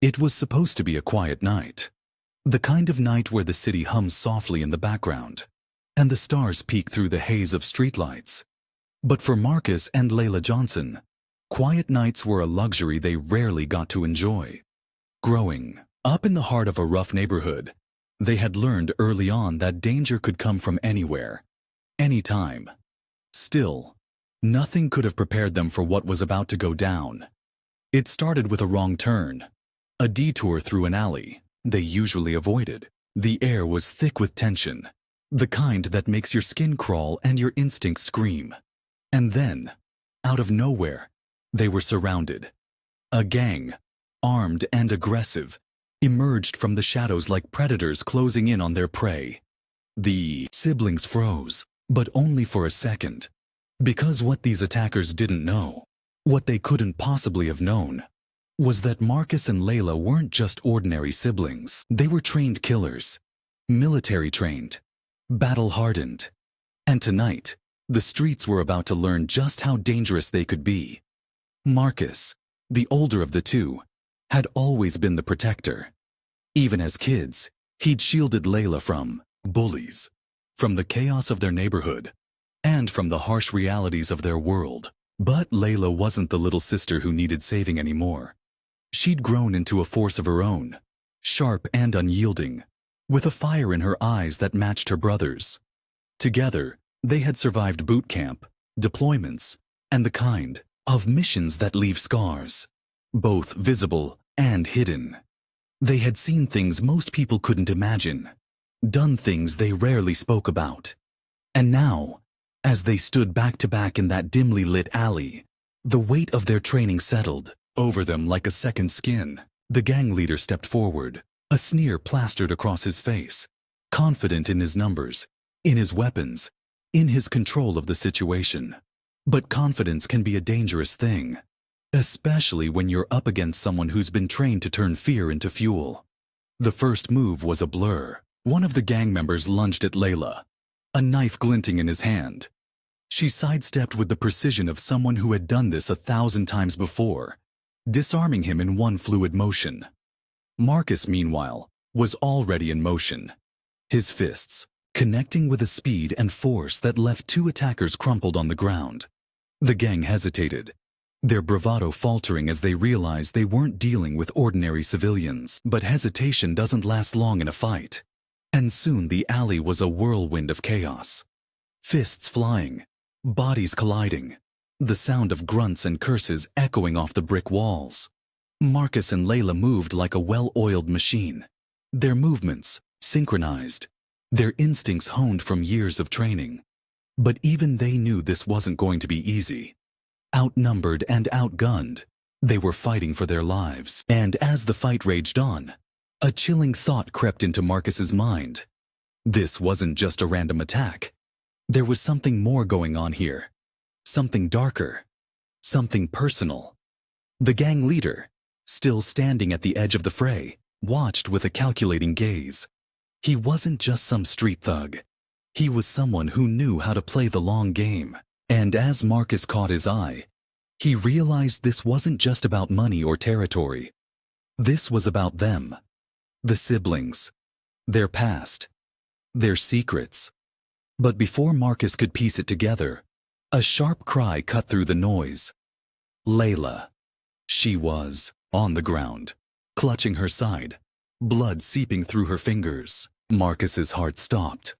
It was supposed to be a quiet night. The kind of night where the city hums softly in the background, and the stars peek through the haze of streetlights. But for Marcus and Layla Johnson, quiet nights were a luxury they rarely got to enjoy. Growing up in the heart of a rough neighborhood, they had learned early on that danger could come from anywhere, anytime. Still, nothing could have prepared them for what was about to go down. It started with a wrong turn, a detour through an alley they usually avoided. The air was thick with tension, the kind that makes your skin crawl and your instincts scream. And then, out of nowhere, they were surrounded. A gang, armed and aggressive, emerged from the shadows like predators closing in on their prey. The siblings froze, but only for a second. Because what these attackers didn't know, what they couldn't possibly have known, was that Marcus and Layla weren't just ordinary siblings. They were trained killers, military-trained, battle-hardened. And tonight, the streets were about to learn just how dangerous they could be. Marcus, the older of the two, had always been the protector. Even as kids, he'd shielded Layla from bullies, from the chaos of their neighborhood, and from the harsh realities of their world. But Layla wasn't the little sister who needed saving anymore. She'd grown into a force of her own, sharp and unyielding, with a fire in her eyes that matched her brother's. Together, they had survived boot camp, deployments, and the kind of missions that leave scars, both visible and hidden. They had seen things most people couldn't imagine, done things they rarely spoke about. And now, as they stood back to back in that dimly lit alley, the weight of their training settled over them like a second skin. The gang leader stepped forward, a sneer plastered across his face, confident in his numbers, in his weapons, in his control of the situation. But confidence can be a dangerous thing, especially when you're up against someone who's been trained to turn fear into fuel. The first move was a blur. One of the gang members lunged at Layla, a knife glinting in his hand. She sidestepped with the precision of someone who had done this 1,000 times before, disarming him in one fluid motion. Marcus, meanwhile, was already in motion, his fists connecting with a speed and force that left two attackers crumpled on the ground. The gang hesitated, their bravado faltering as they realized they weren't dealing with ordinary civilians. But hesitation doesn't last long in a fight. And soon the alley was a whirlwind of chaos. Fists flying, bodies colliding, the sound of grunts and curses echoing off the brick walls. Marcus and Layla moved like a well-oiled machine, their movements synchronized, their instincts honed from years of training. But even they knew this wasn't going to be easy. Outnumbered and outgunned, they were fighting for their lives. And as the fight raged on, a chilling thought crept into Marcus's mind. This wasn't just a random attack. There was something more going on here. Something darker. Something personal. The gang leader, still standing at the edge of the fray, watched with a calculating gaze. He wasn't just some street thug. He was someone who knew how to play the long game. And as Marcus caught his eye, he realized this wasn't just about money or territory. This was about them. The siblings. Their past. Their secrets. But before Marcus could piece it together, a sharp cry cut through the noise. Layla. She was on the ground, clutching her side, blood seeping through her fingers. Marcus's heart stopped.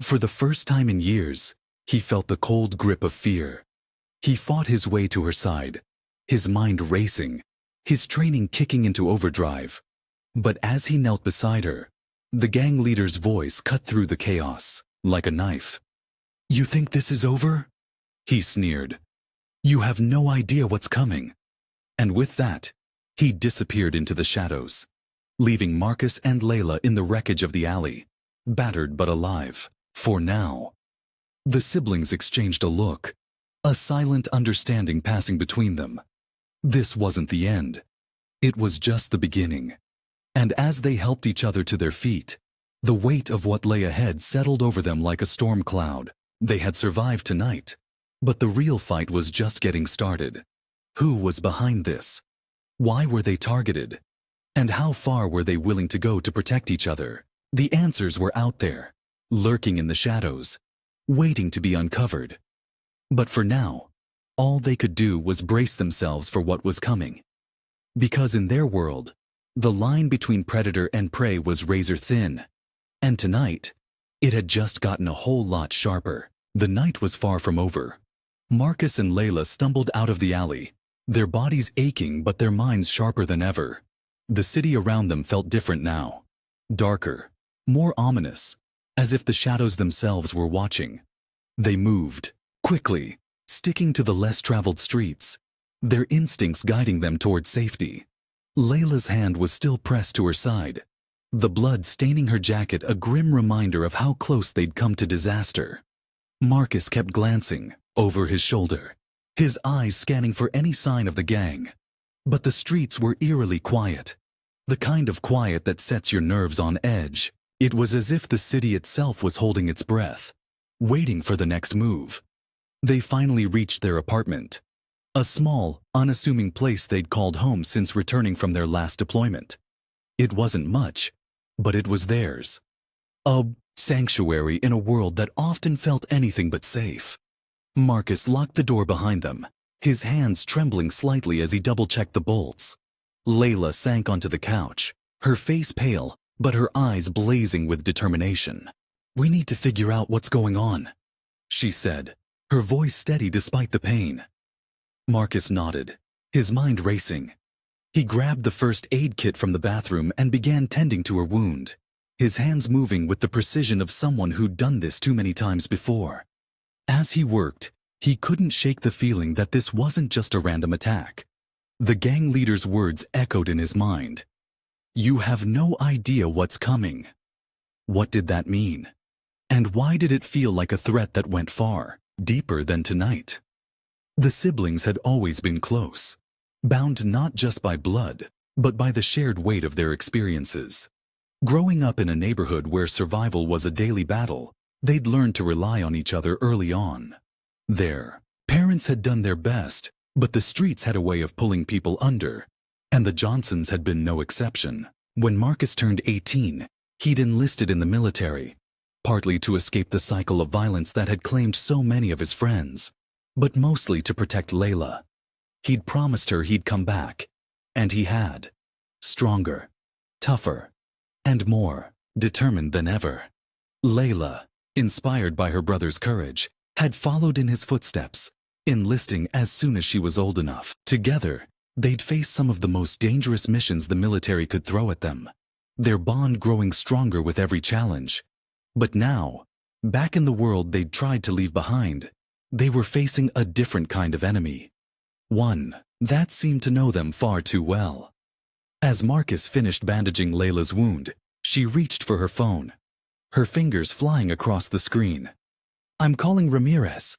For the first time in years, he felt the cold grip of fear. He fought his way to her side, his mind racing, his training kicking into overdrive. But as he knelt beside her, the gang leader's voice cut through the chaos like a knife. "You think this is over?" he sneered. "You have no idea what's coming." And with that, he disappeared into the shadows, leaving Marcus and Layla in the wreckage of the alley, battered but alive, for now. The siblings exchanged a look, a silent understanding passing between them. This wasn't the end. It was just the beginning. And as they helped each other to their feet, the weight of what lay ahead settled over them like a storm cloud. They had survived tonight, but the real fight was just getting started. Who was behind this? Why were they targeted? And how far were they willing to go to protect each other? The answers were out there, lurking in the shadows, waiting to be uncovered. But for now, all they could do was brace themselves for what was coming. Because in their world, the line between predator and prey was razor thin. And tonight, it had just gotten a whole lot sharper. The night was far from over. Marcus and Layla stumbled out of the alley, their bodies aching but their minds sharper than ever. The city around them felt different now. Darker, more ominous, as if the shadows themselves were watching. They moved, quickly, sticking to the less traveled streets, their instincts guiding them toward safety. Layla's hand was still pressed to her side, the blood staining her jacket a grim reminder of how close they'd come to disaster. Marcus kept glancing, over his shoulder, his eyes scanning for any sign of the gang. But the streets were eerily quiet, the kind of quiet that sets your nerves on edge. It was as if the city itself was holding its breath, waiting for the next move. They finally reached their apartment, a small, unassuming place they'd called home since returning from their last deployment. It wasn't much, but it was theirs. A sanctuary in a world that often felt anything but safe. Marcus locked the door behind them, his hands trembling slightly as he double-checked the bolts. Layla sank onto the couch, her face pale, but her eyes blazing with determination. "We need to figure out what's going on," she said, her voice steady despite the pain. Marcus nodded, his mind racing. He grabbed the first aid kit from the bathroom and began tending to her wound, his hands moving with the precision of someone who'd done this too many times before. As he worked, he couldn't shake the feeling that this wasn't just a random attack. The gang leader's words echoed in his mind. "You have no idea what's coming." What did that mean? And why did it feel like a threat that went far, deeper than tonight? The siblings had always been close, bound not just by blood, but by the shared weight of their experiences. Growing up in a neighborhood where survival was a daily battle, they'd learned to rely on each other early on. Their parents had done their best, but the streets had a way of pulling people under, and the Johnsons had been no exception. When Marcus turned 18, he'd enlisted in the military, partly to escape the cycle of violence that had claimed so many of his friends, but mostly to protect Layla. He'd promised her he'd come back, and he had. Stronger, tougher, and more determined than ever. Layla, inspired by her brother's courage, had followed in his footsteps, enlisting as soon as she was old enough. Together, they'd face some of the most dangerous missions the military could throw at them, their bond growing stronger with every challenge. But now, back in the world they'd tried to leave behind, they were facing a different kind of enemy. One that seemed to know them far too well. As Marcus finished bandaging Layla's wound, she reached for her phone, her fingers flying across the screen. "I'm calling Ramirez,"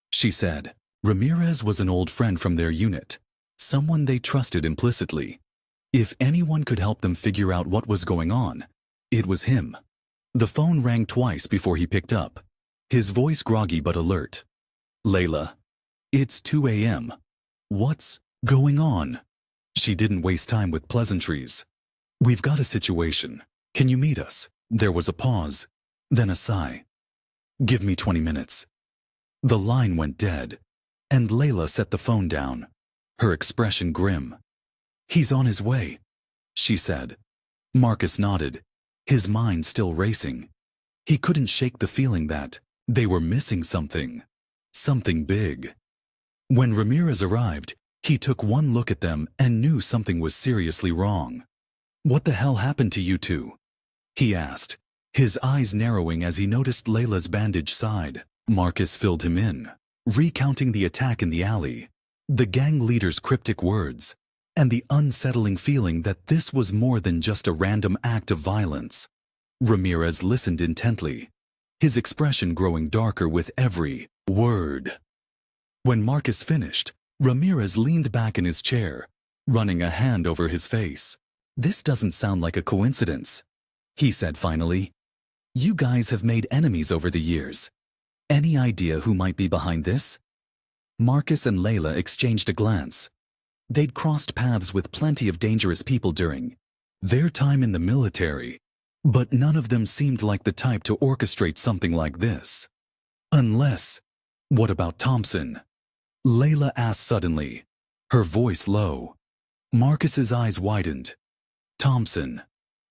she said. Ramirez was an old friend from their unit, someone they trusted implicitly. If anyone could help them figure out what was going on, it was him. The phone rang twice before he picked up, his voice groggy but alert. "Layla, it's 2 a.m. What's going on?" She didn't waste time with pleasantries. "We've got a situation. Can you meet us?" There was a pause, then a sigh. "Give me 20 minutes." The line went dead, and Layla set the phone down, her expression grim. "He's on his way," she said. Marcus nodded, his mind still racing. He couldn't shake the feeling that they were missing something big. When Ramirez arrived, he took one look at them and knew something was seriously wrong. "What the hell happened to you two?" he asked, his eyes narrowing as he noticed Layla's bandaged side. Marcus filled him in, recounting the attack in the alley, the gang leader's cryptic words, and the unsettling feeling that this was more than just a random act of violence. Ramirez listened intently, his expression growing darker with every word. When Marcus finished, Ramirez leaned back in his chair, running a hand over his face. "This doesn't sound like a coincidence," he said finally. "You guys have made enemies over the years. Any idea who might be behind this?" Marcus and Layla exchanged a glance. They'd crossed paths with plenty of dangerous people during, their time in the military, but none of them seemed like the type to orchestrate something like this. Unless, what about Thompson? Layla asked suddenly, her voice low. Marcus's eyes widened. Thompson.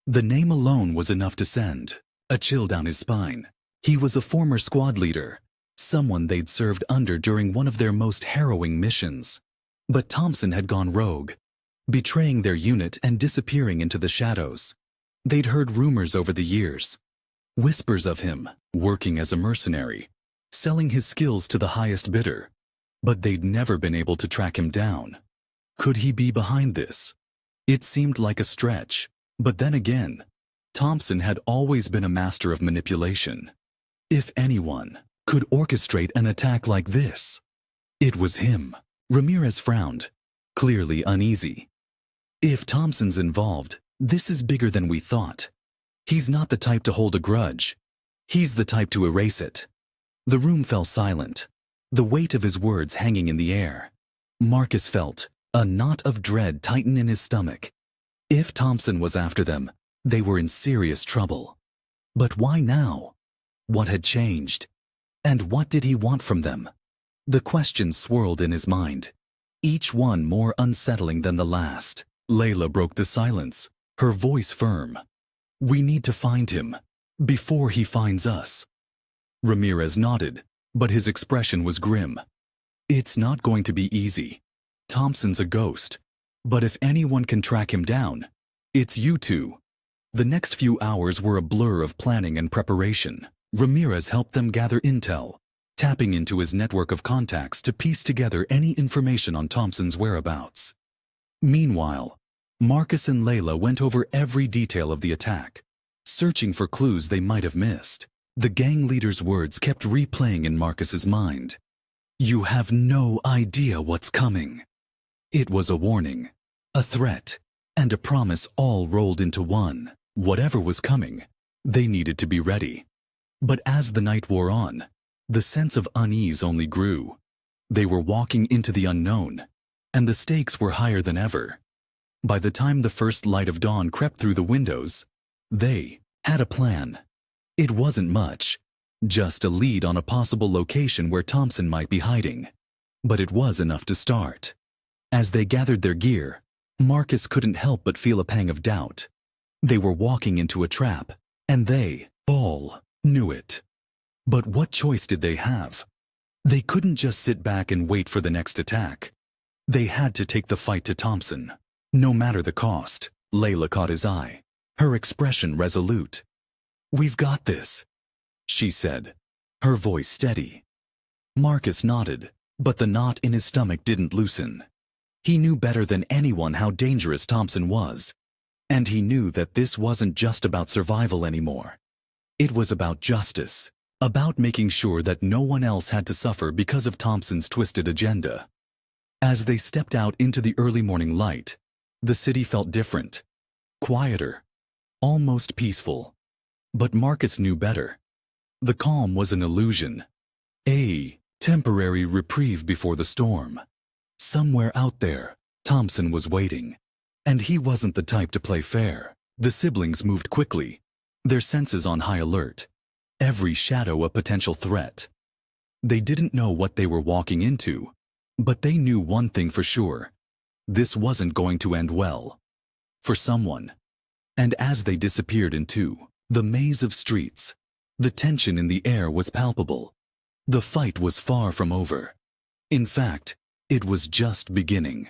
The name alone was enough to send a chill down his spine. He was a former squad leader, someone they'd served under during one of their most harrowing missions. But Thompson had gone rogue, betraying their unit and disappearing into the shadows. They'd heard rumors over the years, whispers of him working as a mercenary, selling his skills to the highest bidder, but they'd never been able to track him down. Could he be behind this? It seemed like a stretch, but then again, Thompson had always been a master of manipulation. If anyone could orchestrate an attack like this, it was him. Ramirez frowned, clearly uneasy. If Thompson's involved, this is bigger than we thought. He's not the type to hold a grudge. He's the type to erase it. The room fell silent, the weight of his words hanging in the air. Marcus felt a knot of dread tighten in his stomach. If Thompson was after them, they were in serious trouble. But why now? What had changed? And what did he want from them? The questions swirled in his mind, each one more unsettling than the last. Layla broke the silence, her voice firm. We need to find him, before he finds us. Ramirez nodded, but his expression was grim. It's not going to be easy. Thompson's a ghost, but if anyone can track him down, it's you two. The next few hours were a blur of planning and preparation. Ramirez helped them gather intel, tapping into his network of contacts to piece together any information on Thompson's whereabouts. Meanwhile, Marcus and Layla went over every detail of the attack, searching for clues they might have missed. The gang leader's words kept replaying in Marcus's mind. You have no idea what's coming. It was a warning, a threat, and a promise all rolled into one. Whatever was coming, they needed to be ready. But as the night wore on, the sense of unease only grew. They were walking into the unknown, and the stakes were higher than ever. By the time the first light of dawn crept through the windows, they had a plan. It wasn't much, just a lead on a possible location where Thompson might be hiding. But it was enough to start. As they gathered their gear, Marcus couldn't help but feel a pang of doubt. They were walking into a trap, and they all knew it. But what choice did they have? They couldn't just sit back and wait for the next attack. They had to take the fight to Thompson, no matter the cost. Layla caught his eye, her expression resolute. We've got this, she said, her voice steady. Marcus nodded, but the knot in his stomach didn't loosen. He knew better than anyone how dangerous Thompson was, and he knew that this wasn't just about survival anymore. It was about justice, about making sure that no one else had to suffer because of Thompson's twisted agenda. As they stepped out into the early morning light, the city felt different, quieter, almost peaceful. But Marcus knew better. The calm was an illusion, a temporary reprieve before the storm. Somewhere out there, Thompson was waiting, and he wasn't the type to play fair. The siblings moved quickly, their senses on high alert, every shadow a potential threat. They didn't know what they were walking into, but they knew one thing for sure. This wasn't going to end well. For someone. And as they disappeared into the maze of streets, the tension in the air was palpable. The fight was far from over. In fact, it was just beginning.